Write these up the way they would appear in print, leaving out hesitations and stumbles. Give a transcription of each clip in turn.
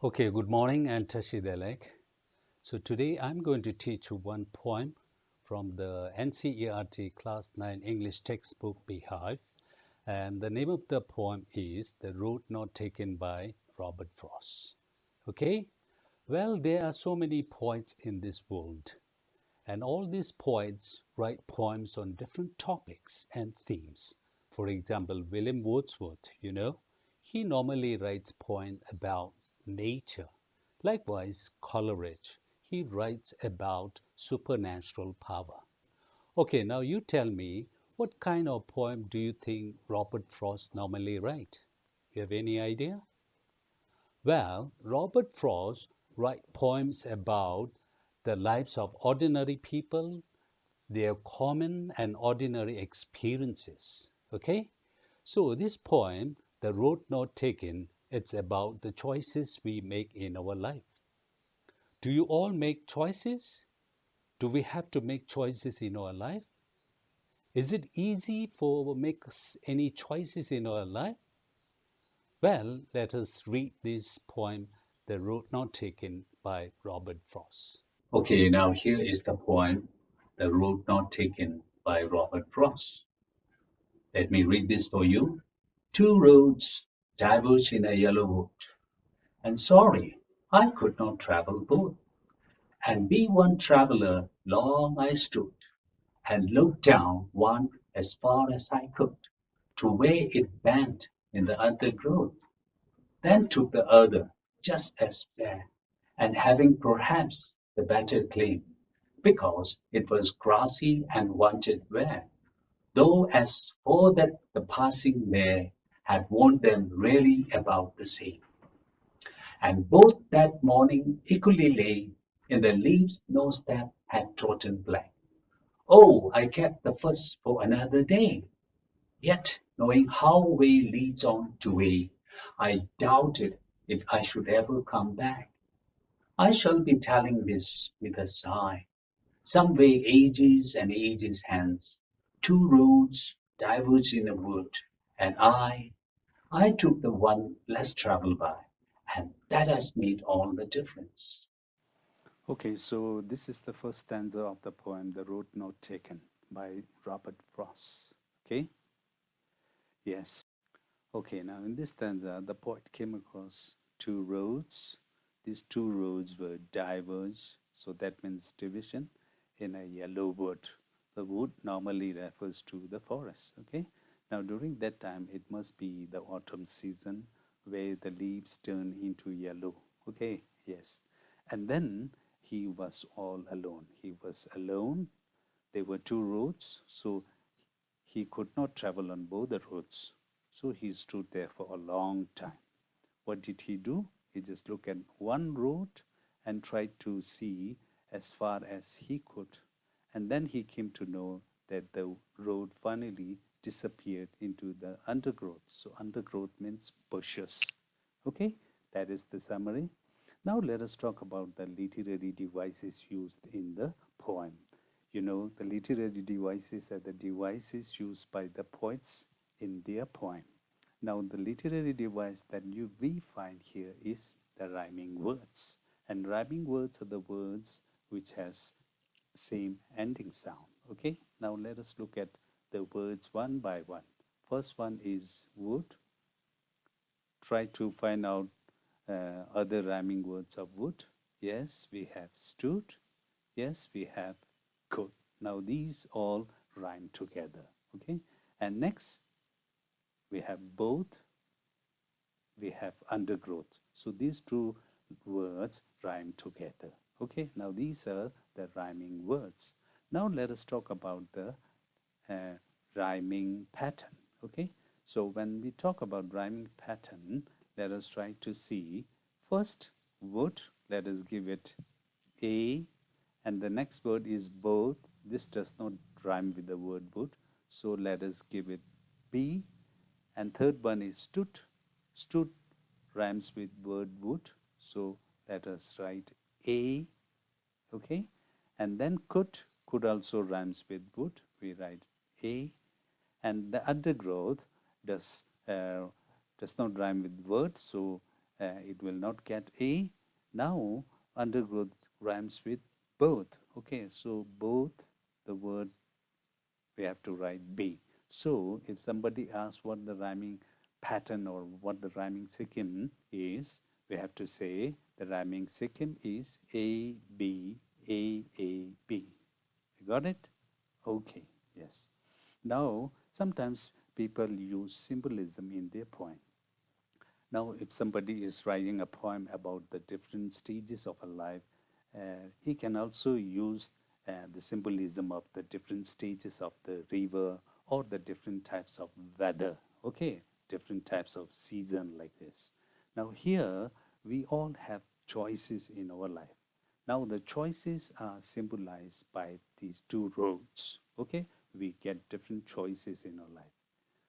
Okay, good morning and Tashidelek. So today I'm going to teach you one poem from the NCERT Class 9 English textbook Beehive, and the name of the poem is The Road Not Taken by Robert Frost. Okay? Well, there are so many poets in this world, and all these poets write poems on different topics and themes. For example, William Wordsworth, he normally writes poems about nature. Likewise, Coleridge, he writes about supernatural power. Okay, now you tell me, what kind of poem do you think Robert Frost normally write? You have any idea? Well, Robert Frost writes poems about the lives of ordinary people, their common and ordinary experiences. Okay? So this poem, The Road Not Taken, it's about the choices we make in our life. Do you all make choices? Do we have to make choices in our life? Is it easy for make any choices in our life? Well, let us read this poem, The Road Not Taken by Robert Frost. Okay, now here is the poem, The Road Not Taken by Robert Frost. Let me read this for you. Two roads diverge in a yellow wood, and sorry, I could not travel both. And be one traveller long I stood, and looked down one as far as I could, to where it bent in the undergrowth. Then took the other, just as fair, and having perhaps the better claim, because it was grassy and wanted wear, though as for that the passing there had warned them really about the same. And both that morning equally lay in the leaves those that had trodden black. Oh, I kept the first for another day. Yet, knowing how way leads on to way, I doubted if I should ever come back. I shall be telling this with a sigh. Some way ages and ages hence, two roads diverged in a wood, and I took the one less travelled by, and that has made all the difference. Okay, so this is the first stanza of the poem, The Road Not Taken by Robert Frost. Okay? Yes. Okay, now in this stanza, the poet came across two roads. These two roads were diverged, so that means division, in a yellow wood. The wood normally refers to the forest. Okay? Now, during that time, it must be the autumn season where the leaves turn into yellow. Okay? Yes. And then he was all alone. He was alone. There were two roads, so he could not travel on both the roads. So he stood there for a long time. What did he do? He just looked at one road and tried to see as far as he could. And then he came to know that the road finally disappeared into the undergrowth. So undergrowth means bushes. Okay, that is the summary. Now let us talk about the literary devices used in the poem. The literary devices are the devices used by the poets in their poem. Now, the literary device that we find here is the rhyming words. And rhyming words are the words which has same ending sound. Okay, now let us look at the words one by one. First one is wood. Try to find out other rhyming words of wood. Yes, we have stood. Yes, we have could. Now these all rhyme together. Okay, and next we have both, we have undergrowth. So these two words rhyme together. Okay, now these are the rhyming words. Now let us talk about the rhyming pattern. Okay, so when we talk about rhyming pattern, let us try to see first wood. Let us give it a, and the next word is both. This does not rhyme with the word wood, so let us give it b. And third one is stood. Stood rhymes with word wood, so let us write a. Okay, and then could also rhymes with wood, we write a. And the undergrowth does not rhyme with word, so it will not get A. Now, undergrowth rhymes with both. Okay, so both, the word we have to write B. So if somebody asks what the rhyming pattern or what the rhyming second is, we have to say the rhyming second is A, B, A, B. You got it? Okay, yes. Now, sometimes people use symbolism in their poem. Now, if somebody is writing a poem about the different stages of a life, he can also use the symbolism of the different stages of the river or the different types of weather, okay, different types of season like this. Now, here we all have choices in our life. Now, the choices are symbolized by these two roads, okay? We get different choices in our life.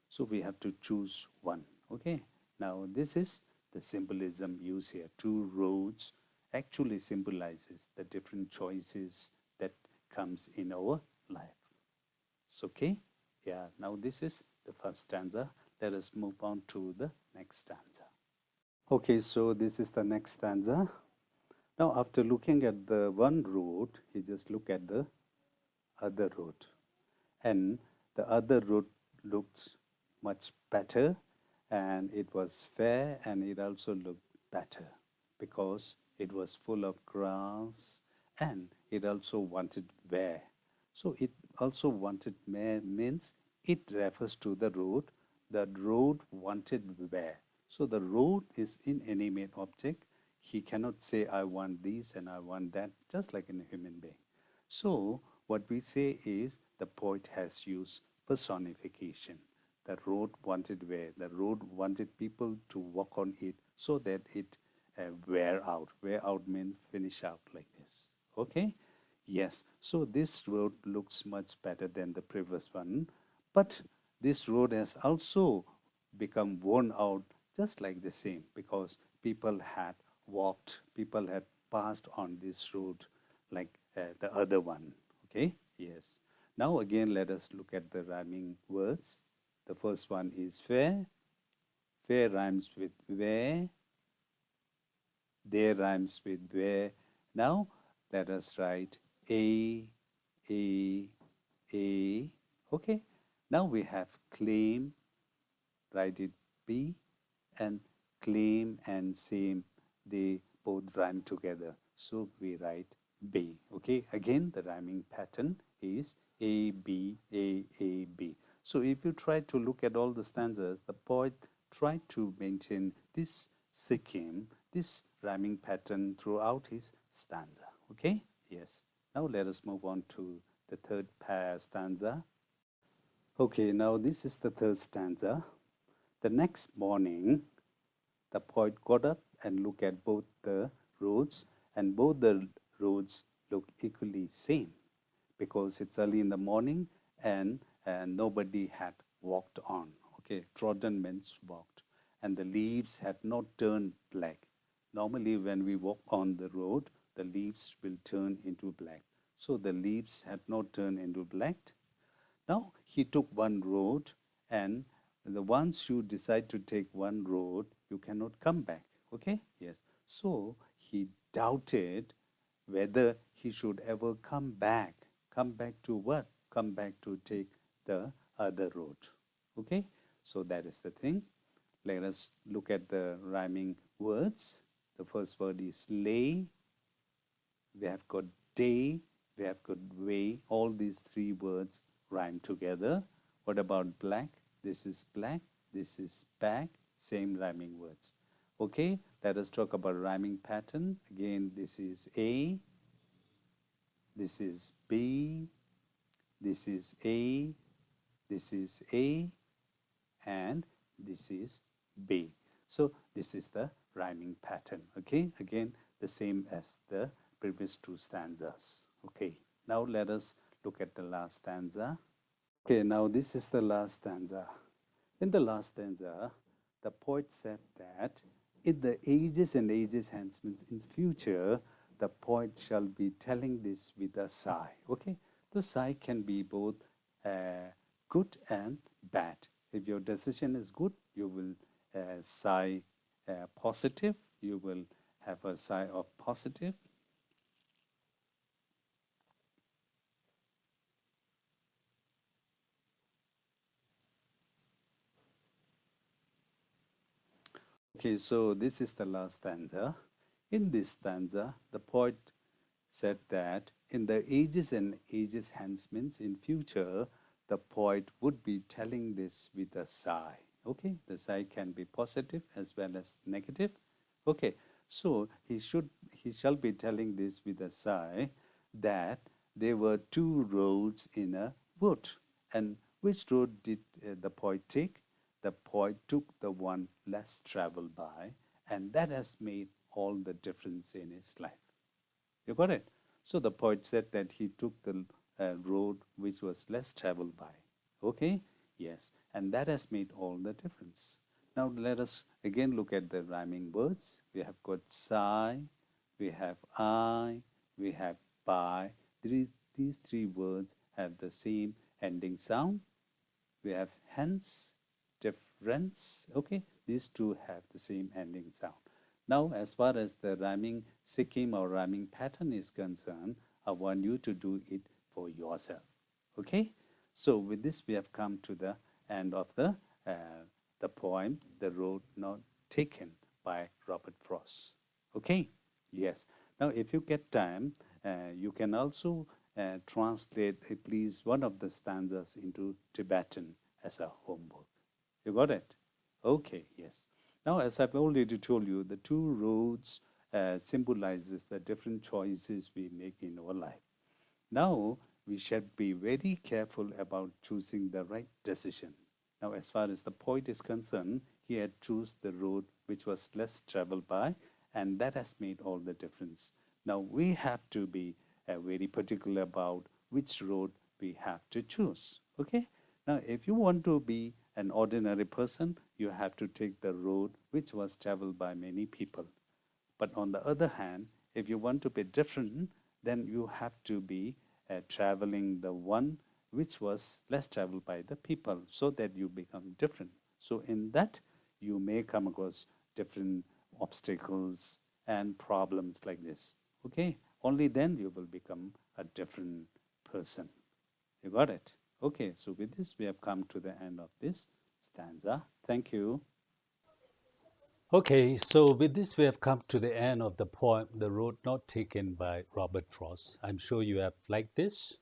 So we have to choose one, okay? Now this is the symbolism used here. Two roads actually symbolizes the different choices that comes in our life. So, okay? Yeah, now this is the first stanza. Let us move on to the next stanza. Okay, so this is the next stanza. Now after looking at the one road, he just look at the other road. And the other road looks much better, and it was fair, and it also looked better because it was full of grass, and it also wanted where. So it also wanted where means it refers to the road. The road wanted where. So the road is inanimate object. He cannot say I want this and I want that, just like in a human being. So what we say is the poet has used personification. The road wanted where? The road wanted people to walk on it so that it wear out. Wear out means finish out like this. Okay? Yes. So this road looks much better than the previous one. But this road has also become worn out just like the same because people had walked, people had passed on this road like the other one. Okay, yes. Now again, let us look at the rhyming words. The first one is fair. Fair rhymes with where. There rhymes with where. Now let us write a, a, a. Okay. Now we have claim. Write it B, and claim and same. They both rhyme together. So we write B. Okay. Again, the rhyming pattern is A, B, A, B. So if you try to look at all the stanzas, the poet tried to maintain this scheme, this rhyming pattern throughout his stanza. Okay? Yes. Now let us move on to the third stanza. Okay, now this is the third stanza. The next morning, the poet got up and looked at both the roads, and both the roads look equally same because it's early in the morning and nobody had walked on. Okay, trodden means walked, and the leaves had not turned black. Normally, when we walk on the road, the leaves will turn into black. So the leaves had not turned into black. Now he took one road, and once you decide to take one road, you cannot come back. Okay? Yes. So he doubted whether he should ever come back. Come back to what? Come back to take the other road. Okay? So that is the thing. Let us look at the rhyming words. The first word is lay. We have got day. We have got way. All these three words rhyme together. What about black? This is black. This is back. Same rhyming words. Okay, let us talk about rhyming pattern. Again, this is A. This is B. This is A. This is A. And this is B. So this is the rhyming pattern. Okay, again, the same as the previous two stanzas. Okay, now let us look at the last stanza. Okay, now this is the last stanza. In the last stanza, the poet said that in the ages and ages hence, means in future, the poet shall be telling this with a sigh. Okay, the sigh can be both good and bad. If your decision is good, you will sigh positive, you will have a sign of positive. Okay, so this is the last stanza. In this stanza, the poet said that in the ages and ages hence means in future, the poet would be telling this with a sigh. Okay, the sigh can be positive as well as negative. Okay, so he shall be telling this with a sigh that there were two roads in a wood. And which road did the poet take? The poet took the one less traveled by, and that has made all the difference in his life. You got it? So the poet said that he took the road which was less traveled by. Okay? Yes. And that has made all the difference. Now let us again look at the rhyming words. We have got sigh, we have I, we have by. These three words have the same ending sound. We have hence, difference. Okay? These two have the same ending sound. Now, as far as the rhyming scheme or rhyming pattern is concerned, I want you to do it for yourself. Okay? So with this, we have come to the end of the poem, The Road Not Taken by Robert Frost. Okay? Yes. Now, if you get time, you can also translate at least one of the stanzas into Tibetan as a homework. You got it? Okay, yes. Now, as I've already told you, the two roads symbolizes the different choices we make in our life. Now, we should be very careful about choosing the right decision. Now, as far as the poet is concerned, he had chosen the road which was less traveled by, and that has made all the difference. Now, we have to be very particular about which road we have to choose. Okay? Now, if you want to be an ordinary person, you have to take the road which was traveled by many people. But on the other hand, if you want to be different, then you have to be traveling the one which was less traveled by the people so that you become different. So, in that, you may come across different obstacles and problems like this. Okay, only then you will become a different person. You got it? Okay, so with this, we have come to the end of this stanza. Thank you. Okay, so with this, we have come to the end of the poem, The Road Not Taken by Robert Frost. I'm sure you have liked this.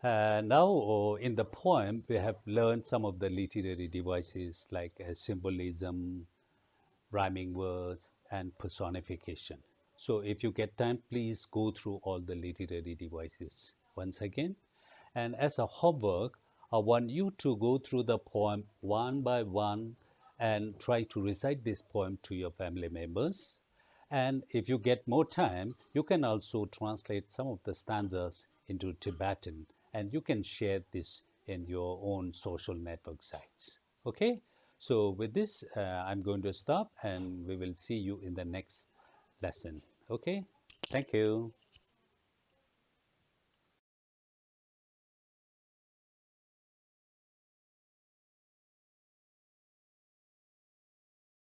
Now, in the poem, we have learned some of the literary devices like symbolism, rhyming words, and personification. So, if you get time, please go through all the literary devices once again. And as a homework, I want you to go through the poem one by one and try to recite this poem to your family members. And if you get more time, you can also translate some of the stanzas into Tibetan and you can share this in your own social network sites. Okay? So, with this, I'm going to stop and we will see you in the next lesson. Okay? Thank you.